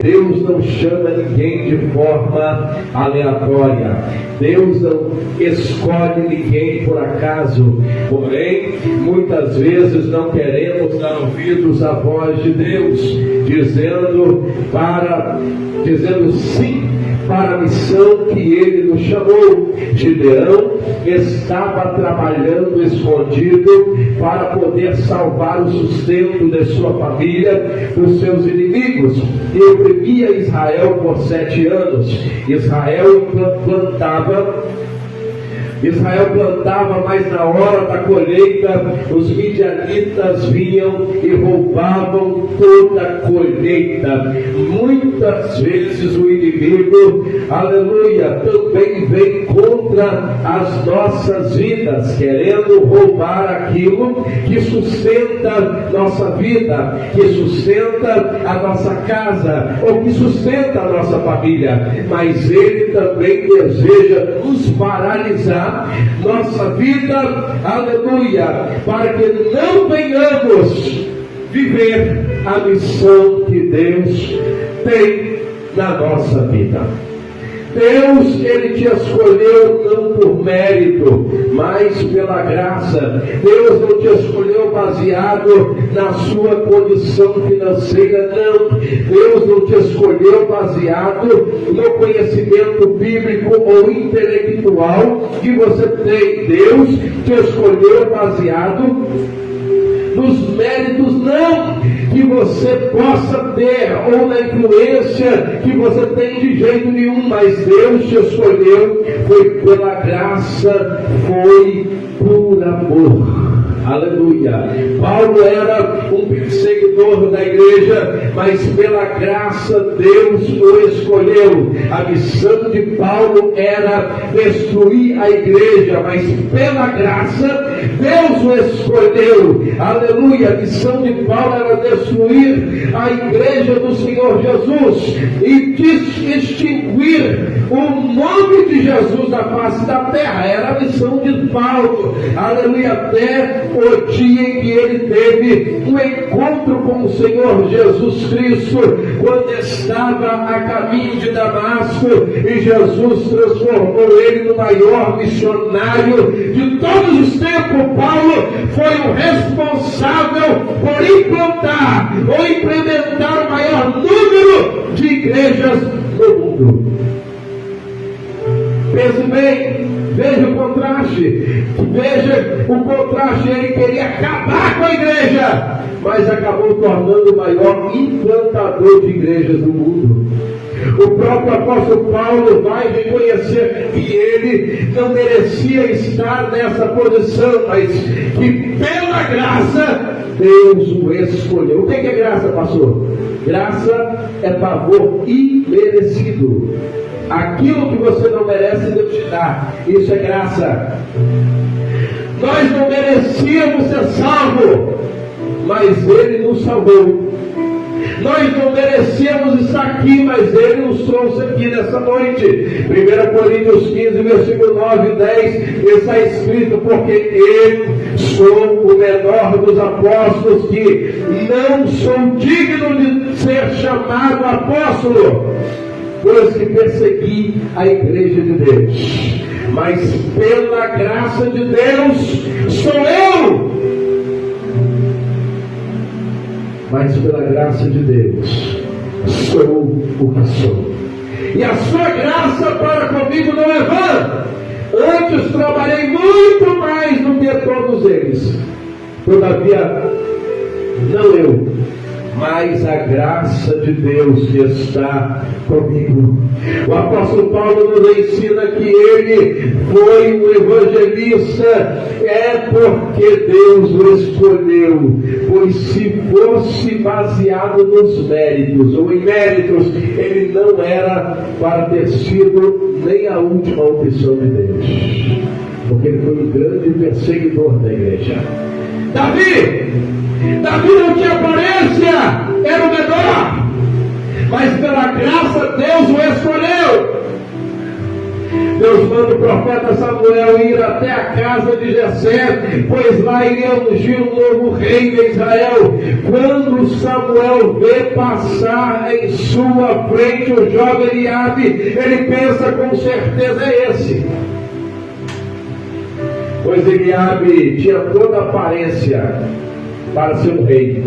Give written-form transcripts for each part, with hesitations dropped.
Deus não chama ninguém de forma aleatória. Deus não escolhe ninguém por acaso. Porém, muitas vezes não queremos dar ouvidos à voz de Deus, dizendo sim para a missão que Ele nos chamou. Gideão estava trabalhando escondido para poder salvar o sustento de sua família dos seus inimigos. E oprimia Israel por 7 anos. Israel plantava, mas na hora da colheita, os midianitas vinham e roubavam toda a colheita. Muitas vezes o inimigo, aleluia, também vem contra as nossas vidas, querendo roubar aquilo que sustenta nossa vida, que sustenta a nossa casa, ou que sustenta a nossa família. Mas ele também deseja nos paralisar nossa vida, aleluia, para que não venhamos viver a missão que Deus tem na nossa vida. Deus, Ele te escolheu não por mérito, mas pela graça. Deus não te escolheu baseado na sua condição financeira, não. Deus não te escolheu baseado no conhecimento bíblico ou intelectual que você tem. Deus te escolheu baseado nos méritos, não que você possa ter, ou na influência que você tem de jeito nenhum, mas Deus te escolheu, foi pela graça, foi por amor. Aleluia. Paulo era um perseguidor da igreja, mas pela graça Deus o escolheu. A missão de Paulo era destruir a igreja, mas pela graça Deus o escolheu. Aleluia. A missão de Paulo era destruir a igreja do Senhor Jesus e extinguir o nome de Jesus da face da terra. Era a missão de Paulo. Aleluia. Até o dia em que ele teve um encontro com o Senhor Jesus Cristo, quando estava a caminho de Damasco, e Jesus transformou ele no maior missionário de todos os tempos. Paulo foi o responsável por implantar ou implementar o maior número de igrejas no mundo. Pense bem, veja o contraste, ele queria acabar com a igreja, mas acabou tornando o maior implantador de igrejas do mundo. O próprio apóstolo Paulo vai reconhecer que ele não merecia estar nessa posição, mas que pela graça Deus o escolheu. O que é graça, pastor? Graça é favor imerecido. Aquilo que você não merece, Deus te dá. Isso é graça. Nós não merecíamos ser salvos, mas Ele nos salvou. Nós não merecíamos estar aqui, mas Ele nos trouxe aqui nessa noite. 1 Coríntios 15, versículo 9 e 10, está escrito: porque eu sou o menor dos apóstolos, que não sou digno de ser chamado apóstolo, pois que persegui a igreja de Deus. Mas pela graça de Deus sou eu. Mas pela graça de Deus sou o que sou. E a sua graça para comigo não é vã. Antes trabalhei muito mais do que todos eles. Todavia, não eu, mas a graça de Deus que está comigo. O apóstolo Paulo nos ensina que ele foi um evangelista, porque Deus o escolheu, pois se fosse baseado nos méritos ou em méritos, ele não era para ter sido nem a última opção de Deus, porque ele foi um grande perseguidor da igreja. Davi não tinha aparência, era o menor, mas pela graça Deus o escolheu. Deus manda o profeta Samuel ir até a casa de Jessé, pois lá iria ungir um novo rei de Israel. Quando Samuel vê passar em sua frente o jovem Eliabe, ele pensa, com certeza é esse. Pois Eliabe tinha toda a aparência para ser um rei.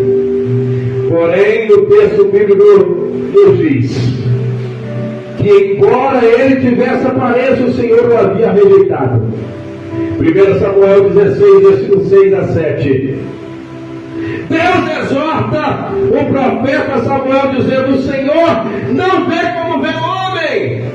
Porém, o texto bíblico nos diz que, embora ele tivesse aparência, o Senhor o havia rejeitado. 1 Samuel 16, versículo 6 a 7. Deus exorta o profeta Samuel dizendo: o Senhor não vê como vê o homem,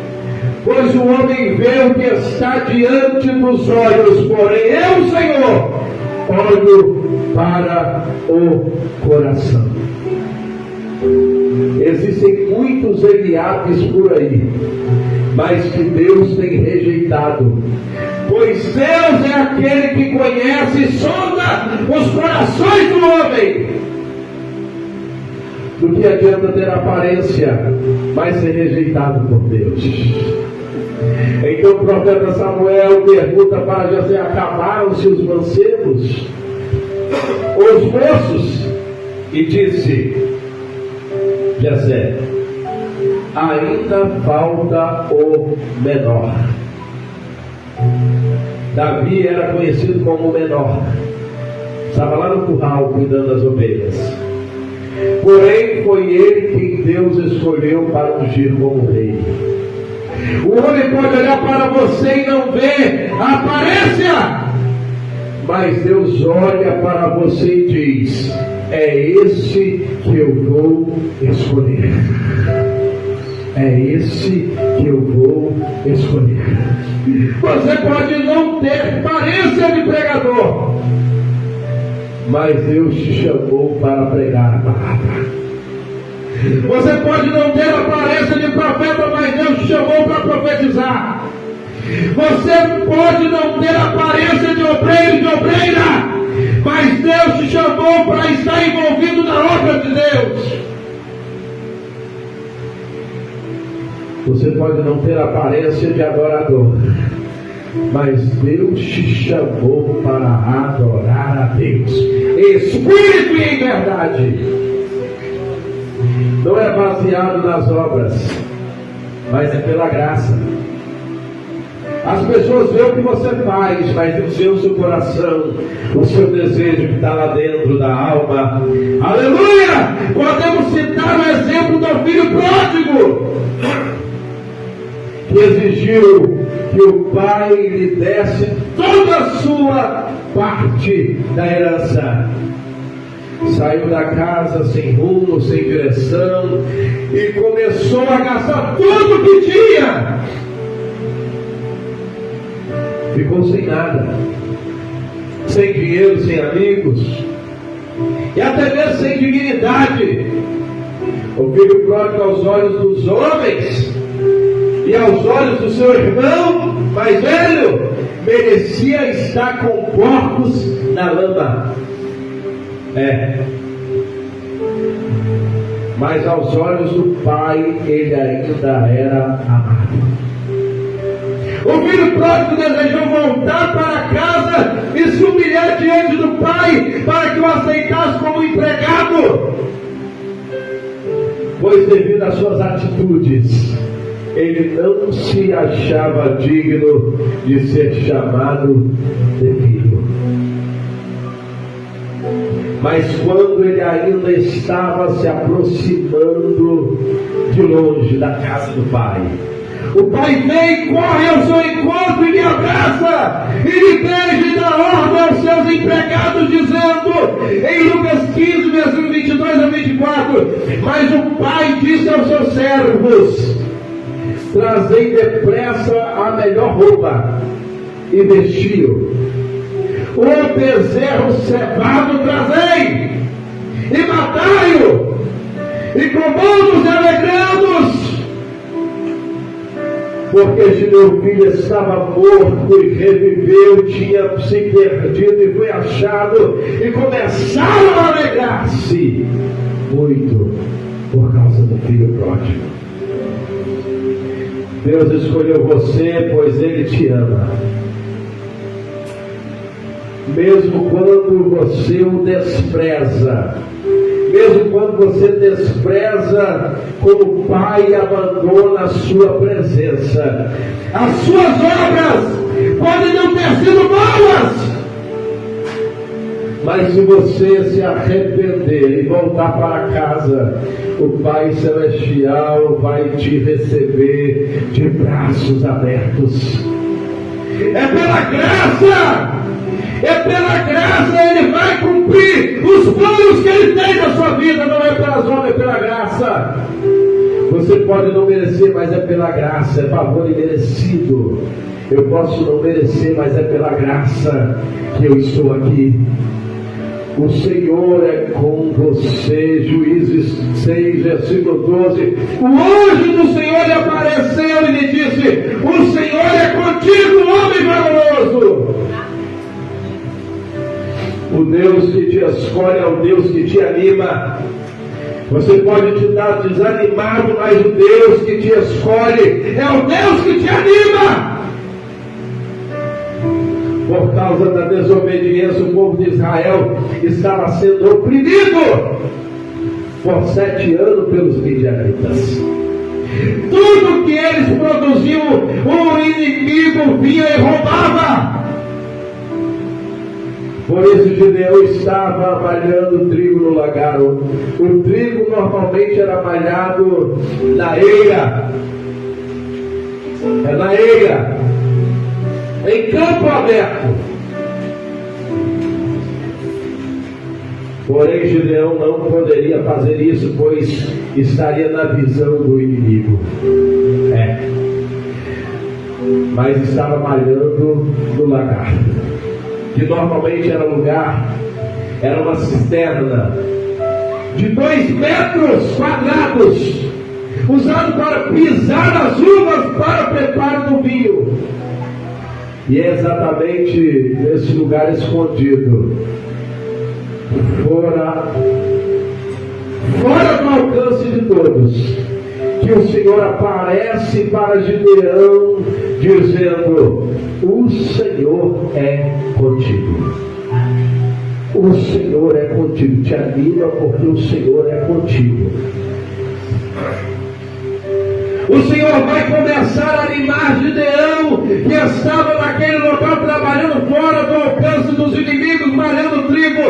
pois o homem vê o que está diante dos olhos, porém eu, Senhor, olho para o coração. Existem muitos Eliabes por aí, mas que Deus tem rejeitado, pois Deus é aquele que conhece e sonda os corações do homem. Do que adianta ter aparência, mas ser rejeitado por Deus? Então o profeta Samuel pergunta para Jessé: acabaram-se os mancebos, os moços? E disse Jessé: ainda falta o menor. Davi era conhecido como o menor, estava lá no curral cuidando das ovelhas. Porém foi ele quem Deus escolheu para ungir como rei. O homem pode olhar para você e não ver a aparência, mas Deus olha para você e diz: é esse que eu vou escolher. É esse que eu vou escolher. Você pode não ter aparência de pregador, mas Deus te chamou para pregar a palavra. Você pode não ter aparência de profeta, mas Deus te chamou para profetizar. Você pode não ter aparência de obreiro e de obreira, mas Deus te chamou para estar envolvido na obra de Deus. Você pode não ter aparência de adorador, mas Deus te chamou para adorar a Deus, espírito e em verdade. Não é baseado nas obras, mas é pela graça. As pessoas veem o que você faz, mas Deus vê o seu coração, o seu desejo que está lá dentro da alma. Aleluia! Podemos citar o exemplo do filho pródigo, que exigiu que o pai lhe desse toda a sua parte da herança. Saiu da casa sem rumo, sem direção, e começou a gastar tudo que tinha. Ficou sem nada, sem dinheiro, sem amigos, e até mesmo sem dignidade. O filho pródigo, aos olhos dos homens e aos olhos do seu irmão mais velho, merecia estar com porcos na lama. Mas aos olhos do pai, ele ainda era amado. O filho pródigo desejou voltar para casa e se humilhar diante do pai para que o aceitasse como empregado, pois devido às suas atitudes, ele não se achava digno de ser chamado de filho. Mas quando ele ainda estava se aproximando de longe da casa do pai, o pai vem, corre ao seu encontro e lhe abraça, e lhe beija e dá ordem aos seus empregados, dizendo, em Lucas 15, versículo 22 a 24, mas o pai disse aos seus servos: trazei depressa a melhor roupa, e vestiu. O bezerro cevado trazei, e matai-o, e comamos e alegrados, porque este meu filho estava morto e reviveu, tinha se perdido e foi achado, e começaram a alegrar-se muito por causa do filho pródigo. Deus escolheu você, pois Ele te ama. Mesmo quando você o despreza, mesmo quando você despreza como Pai abandona a sua presença, as suas obras podem não ter sido boas, mas se você se arrepender e voltar para casa, o Pai Celestial vai te receber de braços abertos. É pela graça! É pela graça, Ele vai cumprir os planos que Ele tem na sua vida. Não é pelas obras, é pela graça. Você pode não merecer, mas é pela graça. É favor imerecido. Eu posso não merecer, mas é pela graça que eu estou aqui. O Senhor é com você. Juízes 6, versículo 12. O anjo do Senhor lhe apareceu e lhe disse: o Senhor é contigo, homem valoroso. O Deus que te escolhe é o Deus que te anima. Você pode te dar desanimado, mas o Deus que te escolhe é o Deus que te anima. Por causa da desobediência, o povo de Israel estava sendo oprimido por 7 anos pelos midianitas. Tudo que eles produziam, o inimigo vinha e roubava. Por isso Gideão estava malhando trigo no lagar. O trigo normalmente era malhado na eira. É na eira. Em campo aberto. Porém Gideão não poderia fazer isso, pois estaria na visão do inimigo. Mas estava malhando no lagar, que normalmente era uma cisterna de 2 metros quadrados, usado para pisar as uvas para o preparo do vinho. E é exatamente nesse lugar escondido, fora do alcance de todos, que o Senhor aparece para Gideão, dizendo: o Senhor é contigo. O Senhor é contigo. Te anima porque o Senhor é contigo. O Senhor vai começar a animar Gideão, que estava naquele local trabalhando fora do alcance dos inimigos, malhando trigo,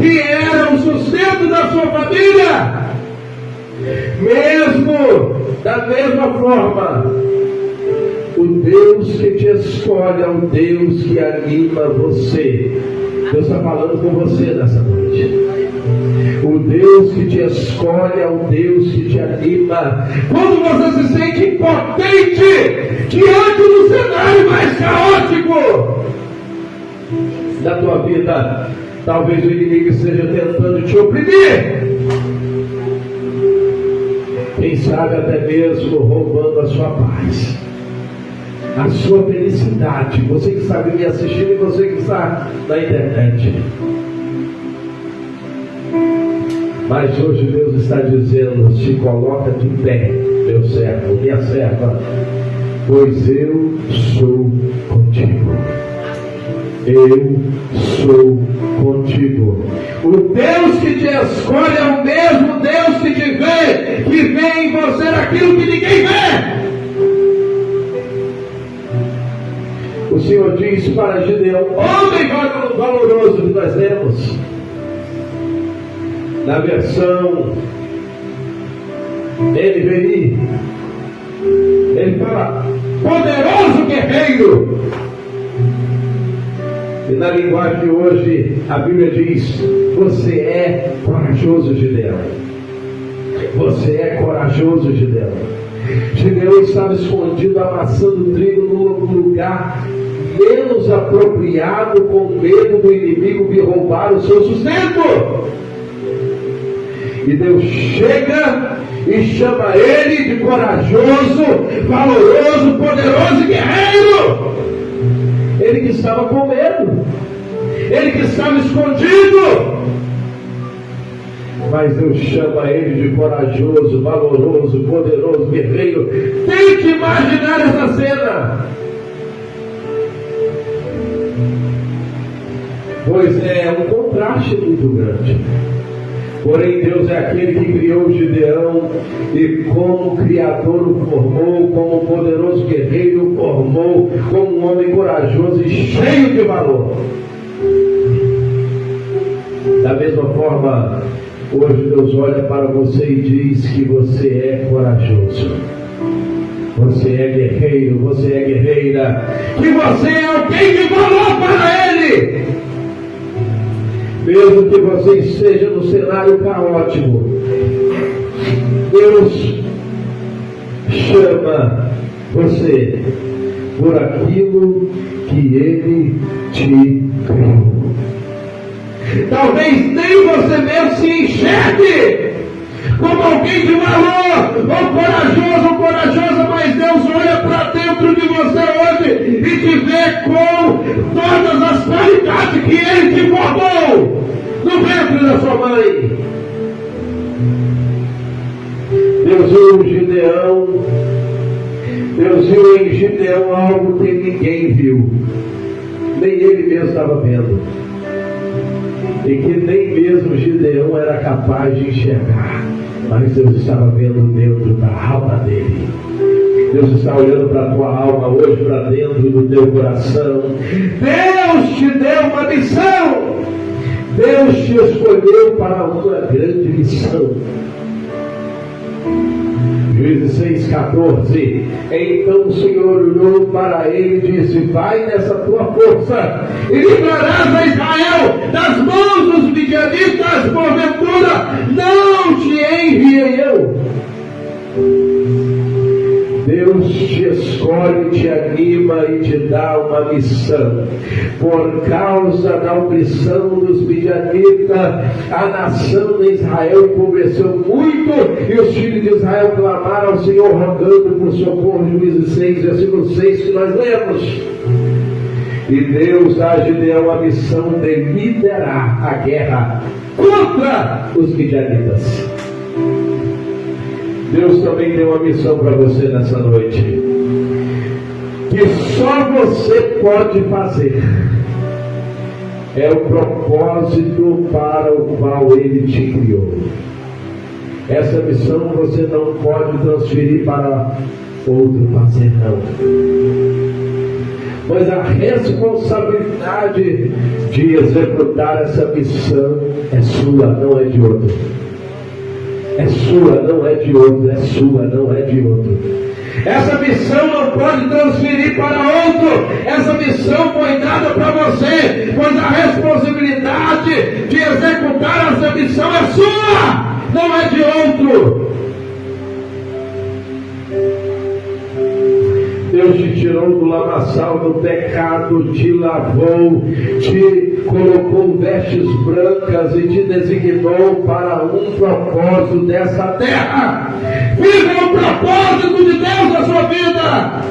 que era o sustento da sua família. Da mesma forma, o Deus que te escolhe é o Deus que anima você. Deus está falando com você nessa noite. O Deus que te escolhe é o Deus que te anima. Quando você se sente impotente diante do cenário mais caótico da tua vida, talvez o inimigo esteja tentando te oprimir. Quem sabe até mesmo roubando a sua paz, a sua felicidade. Você que está me assistindo e você que está na internet. Mas hoje Deus está dizendo: se coloca de pé, meu servo, minha serva, pois eu sou contigo. Eu sou contigo. O Deus que te escolhe é o mesmo Deus que te vê, que vê em você aquilo que ninguém vê. O Senhor diz para Gideão, homem valoroso, que nós lemos na versão NVI, ele fala poderoso guerreiro. E na linguagem de hoje, a Bíblia diz: você é corajoso, Gideão. Você é corajoso, Gideão. Gideão estava escondido, amassando trigo no lugar menos apropriado, com medo do inimigo de roubar o seu sustento. E Deus chega e chama ele de corajoso, valoroso, poderoso e guerreiro. Ele que estava com medo, ele que estava escondido. Mas Deus chama ele de corajoso, valoroso, poderoso, guerreiro. Tente imaginar essa cena. Pois é um contraste muito grande. Porém, Deus é aquele que criou Gideão e como Criador o formou, como poderoso guerreiro o formou, como um homem corajoso e cheio de valor. Da mesma forma, hoje Deus olha para você e diz que você é corajoso. Você é guerreiro, você é guerreira, que você é alguém de valor para Ele. Mesmo que você esteja no cenário caótico, Deus chama você por aquilo que Ele te criou. Talvez nem você mesmo se enxergue como alguém de valor, ou corajosa, mas Deus olha para dentro de você hoje e te vê com todas as qualidades que Ele te formou no ventre da sua mãe. Deus viu em Gideão algo que ninguém viu, nem ele mesmo estava vendo, e que nem mesmo Gideão era capaz de enxergar, mas Deus estava vendo dentro da alma dele. Deus está olhando para a tua alma hoje, para dentro do teu coração. Deus te deu uma missão. Deus te escolheu para uma grande missão. Juízes 6,14. Então o Senhor olhou para ele e disse: vai nessa tua força e livrarás a Israel das mãos dos midianitas, porventura não te enviei eu. Deus te escolhe, te anima e te dá uma missão. Por causa da opressão dos midianitas, a nação de Israel empobreceu muito e os filhos de Israel clamaram ao Senhor rogando por socorro. Juízes 6, versículo 6 que nós lemos. E Deus dá a Gideão a missão de liderar a guerra contra os midianitas. Deus também tem uma missão para você nessa noite, que só você pode fazer. É o propósito para o qual Ele te criou. Essa missão você não pode transferir para outro fazer, não. Mas a responsabilidade de executar essa missão é sua, não é de outro. É sua, não é de outro. É sua, não é de outro. Essa missão não pode transferir para outro. Essa missão foi dada para você, pois a responsabilidade de executar essa missão é sua, não é de outro. Deus te tirou do lamaçal do pecado, te lavou, te colocou vestes brancas e te designou para um propósito dessa terra. Viva o propósito de Deus na sua vida.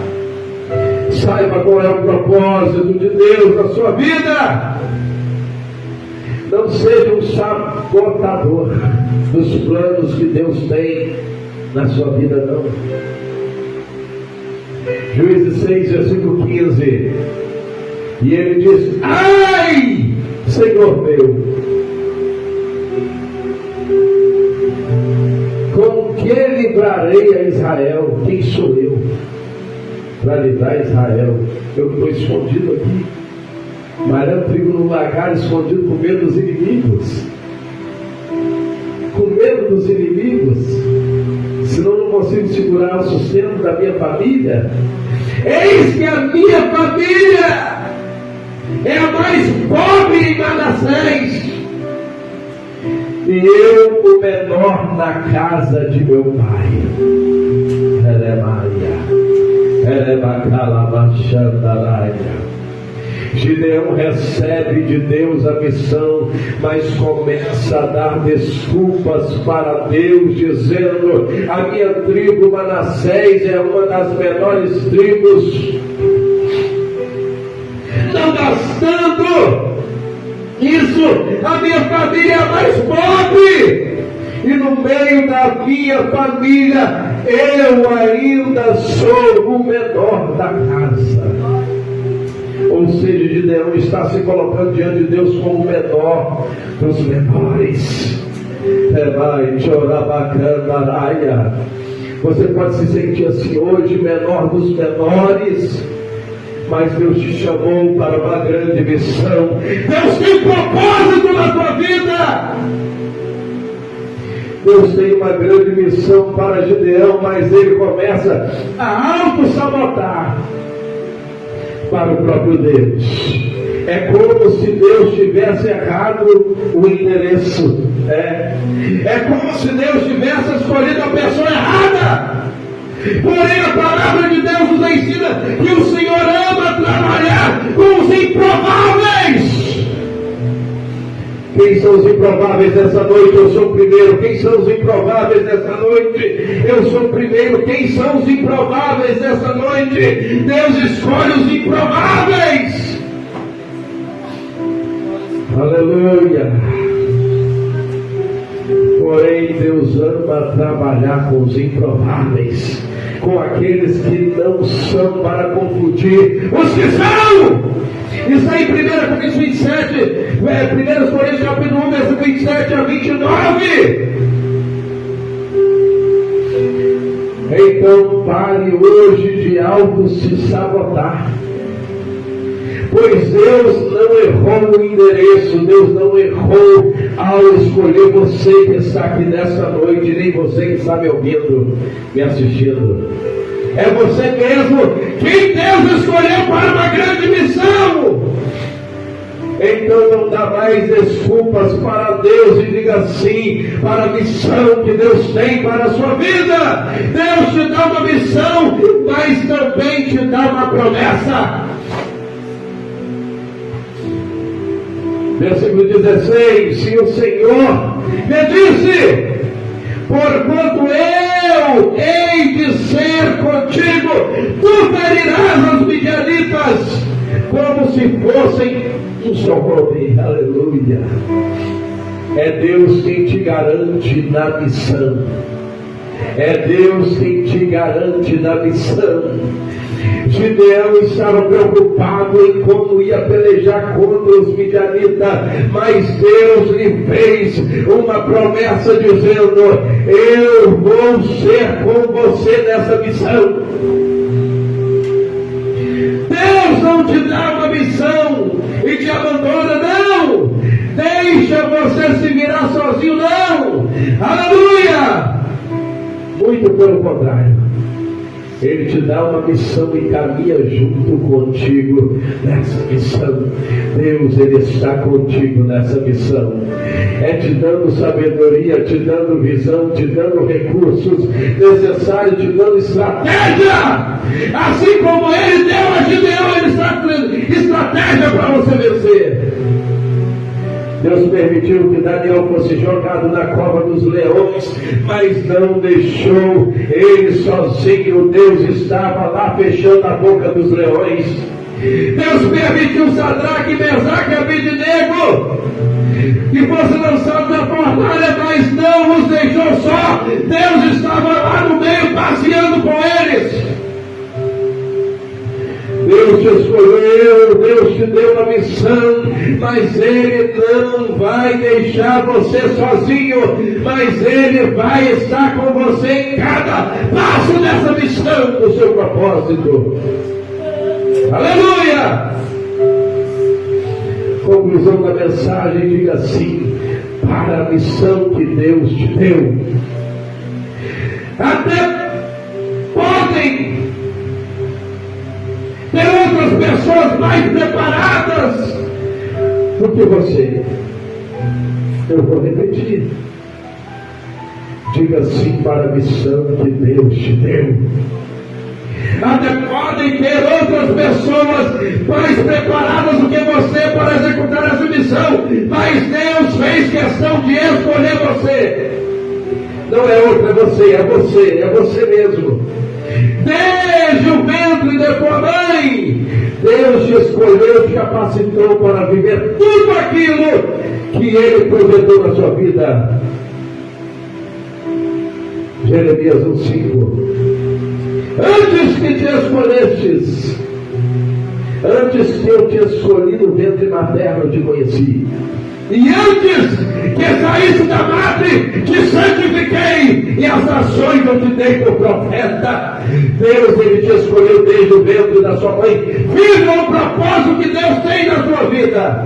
Saiba qual é o propósito de Deus na sua vida. Não seja um sabotador dos planos que Deus tem na sua vida, não. Juízes 6, versículo 15. E ele diz: ai, Senhor meu, com que livrarei a Israel? Quem sou eu para livrar Israel? Eu estou escondido aqui, malhando trigo num lagar, escondido com medo dos inimigos. Com medo dos inimigos, senão não consigo segurar o sustento da minha família. Eis que a minha família é a mais pobre em Manassés, e eu o menor na casa de meu pai. Gideão recebe de Deus a missão, mas começa a dar desculpas para Deus, dizendo: a minha tribo Manassés é uma das menores tribos. Não bastando isso, a minha família é a mais pobre. E no meio da minha família, eu ainda sou o menor da casa. Ou seja, Gideão está se colocando diante de Deus como o menor dos menores. Você pode se sentir assim hoje, menor dos menores, mas Deus te chamou para uma grande missão. Deus tem propósito na tua vida. Deus tem uma grande missão para Gideão, mas ele começa a auto-sabotar para o próprio Deus. É como se Deus tivesse errado o endereço. É como se Deus tivesse escolhido a pessoa errada. Porém, a palavra de Deus nos ensina que o Senhor ama trabalhar com os improváveis. Quem são os improváveis dessa noite? Eu sou o primeiro. Quem são os improváveis dessa noite? Eu sou o primeiro. Quem são os improváveis dessa noite? Deus escolhe os improváveis. Aleluia. Porém, Deus ama trabalhar com os improváveis, com aqueles que não são, para confundir os que são. Isso aí, 1 Coríntios 27, 1 Coríntios capítulo 1, versículo 27 a 29. Então pare hoje de auto se sabotar, pois Deus não errou o endereço, Deus não errou ao escolher você que está aqui nessa noite, nem você que está me ouvindo, me assistindo. É você mesmo quem Deus escolheu para uma grande missão. Então não dá mais desculpas para Deus e diga sim para a missão que Deus tem para a sua vida. Deus te dá uma missão, mas também te dá uma promessa. Versículo 16: e o Senhor me disse: porquanto eu hei de ser contigo, tu ferirás os midianitas como se fossem um só poder. Aleluia. É Deus quem te garante na missão. É Deus quem te garante na missão. Gideão estava preocupado em como ia pelejar contra os midianitas, mas Deus lhe fez uma promessa dizendo: eu vou ser com você nessa missão. Deus não te dá uma missão e te abandona, não. Deixa você se virar sozinho, não. Aleluia. Muito pelo contrário, Ele te dá uma missão e caminha junto contigo nessa missão. Deus, Ele está contigo nessa missão. É te dando sabedoria, te dando visão, te dando recursos necessários, te dando estratégia. Assim como Ele deu a Gideão, Ele está estratégia para você vencer. Deus permitiu que Daniel fosse jogado na cova dos leões, mas não deixou ele sozinho. Deus estava lá fechando a boca dos leões. Deus permitiu Sadraque, Mesaque e Abednego que fossem lançados na fornalha, mas não os deixou só. Deus estava lá no meio, passeando com eles. Deus te escolheu, Deus te deu uma missão, mas Ele não vai deixar você sozinho, mas Ele vai estar com você em cada passo dessa missão, do seu propósito. Aleluia! Conclusão da mensagem, diga assim: para a missão que Deus te deu. Até podem ter outras pessoas mais preparadas do que você. Eu vou repetir. Diga sim para a missão que Deus te deu. Até podem ter outras pessoas mais preparadas do que você para executar essa missão, mas Deus fez questão de escolher você. Não é outra, é você mesmo. Desde o ventre da tua mãe, Deus te escolheu, te capacitou para viver tudo aquilo que Ele projetou na sua vida. Jeremias 1,5. Antes que te escolhestes, antes que eu te escolhi no ventre materno, eu te conheci. E antes que saísse da madre, te santifiquei, e as nações eu te dei por profeta. Deus, Ele te escolheu desde o ventre da sua mãe. Viva o propósito que Deus tem na sua vida.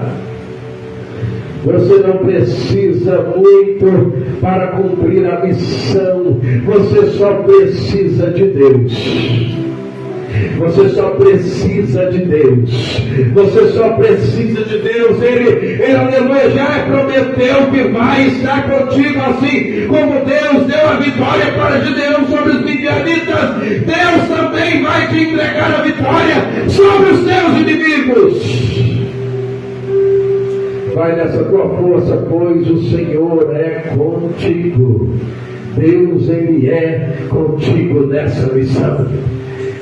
Você não precisa muito para cumprir a missão. Você só precisa de Deus. Você só precisa de Deus. Você só precisa de Deus. Ele aleluia, já prometeu que vai estar contigo, assim como Deus deu a vitória para Gideão sobre os midianitas. Deus também vai te entregar a vitória sobre os teus inimigos. Vai nessa tua força, pois o Senhor é contigo. Deus, Ele é contigo nessa missão.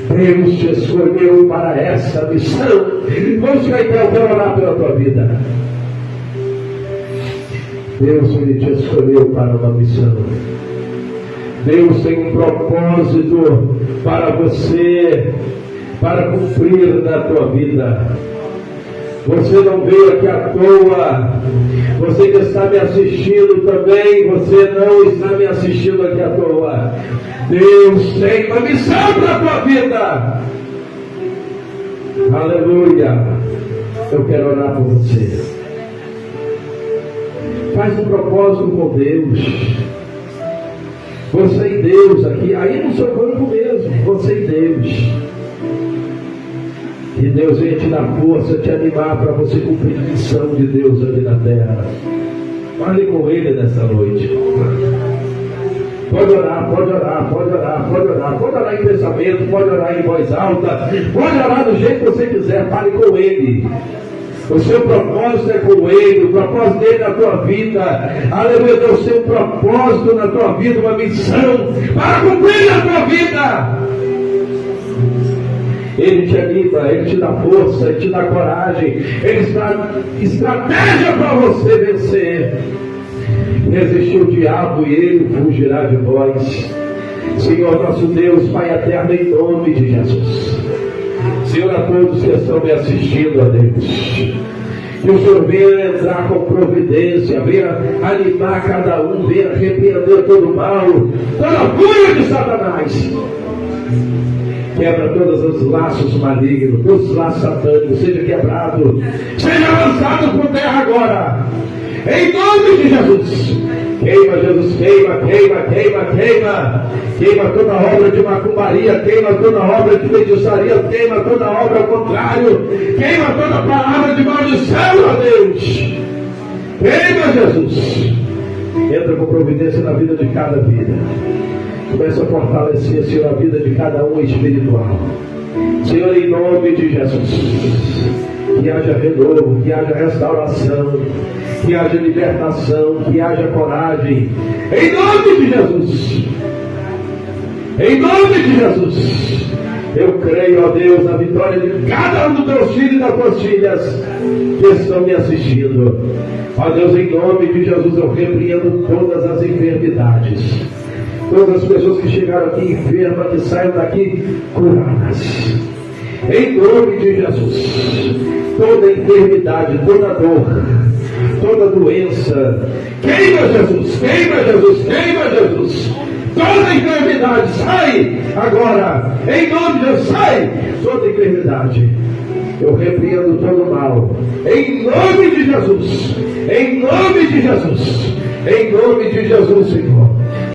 Deus te escolheu para essa missão. Vamos ficar então, eu quero orar pela tua vida. Deus, Ele te escolheu para uma missão. Deus tem um propósito para você, para cumprir na tua vida. Você não veio aqui à toa. Você que está me assistindo também, você não está me assistindo aqui à toa. Deus tem uma missão para a tua vida. Aleluia. Eu quero orar por você. Faz um propósito com Deus. Você e Deus aqui, aí no seu corpo mesmo, você e Deus. E Deus venha te dar força, te animar para você cumprir a missão de Deus aqui na terra. Fale com Ele nessa noite. Pode orar, pode orar, pode orar, pode orar. Pode orar em pensamento, pode orar em voz alta. Pode orar do jeito que você quiser, fale com Ele. O seu propósito é com Ele, o propósito dele na tua vida. Aleluia, Deus tem um propósito na tua vida, uma missão para cumprir na tua vida. Ele te anima, Ele te dá força, Ele te dá coragem, Ele dá estratégia para você vencer. Resistir o diabo e ele fugirá de vós. Senhor nosso Deus, Pai eterno, em nome de Jesus. Senhor, a todos que estão me assistindo, a Deus, que o Senhor venha entrar com providência, venha animar cada um, venha repreender todo o mal, toda a fúria de Satanás. Quebra todos os laços malignos, todos os laços satânicos, seja quebrado, seja lançado por terra agora, em nome de Jesus. Queima, Jesus, queima, queima, queima, queima. Queima toda obra de macumbaria, queima toda obra de feitiçaria, queima toda obra ao contrário, queima toda palavra de maldição, ó Deus. Queima, Jesus. Entra com providência na vida de cada vida. Começa a fortalecer, Senhor, a vida de cada um espiritual. Senhor, em nome de Jesus, que haja renovo, que haja restauração, que haja libertação, que haja coragem. Em nome de Jesus. Em nome de Jesus. Eu creio, ó Deus, na vitória de cada um dos teus filhos e das tuas filhas que estão me assistindo. Ó Deus, em nome de Jesus, eu repreendo todas as enfermidades. Todas as pessoas que chegaram aqui enfermas, que saiam daqui curadas. Em nome de Jesus. Toda enfermidade, toda dor, toda doença, queima Jesus, queima Jesus, queima Jesus. Toda enfermidade, sai agora. Em nome de Jesus, sai toda enfermidade. Eu repreendo todo o mal. Em nome de Jesus. Em nome de Jesus. Em nome de Jesus, Senhor.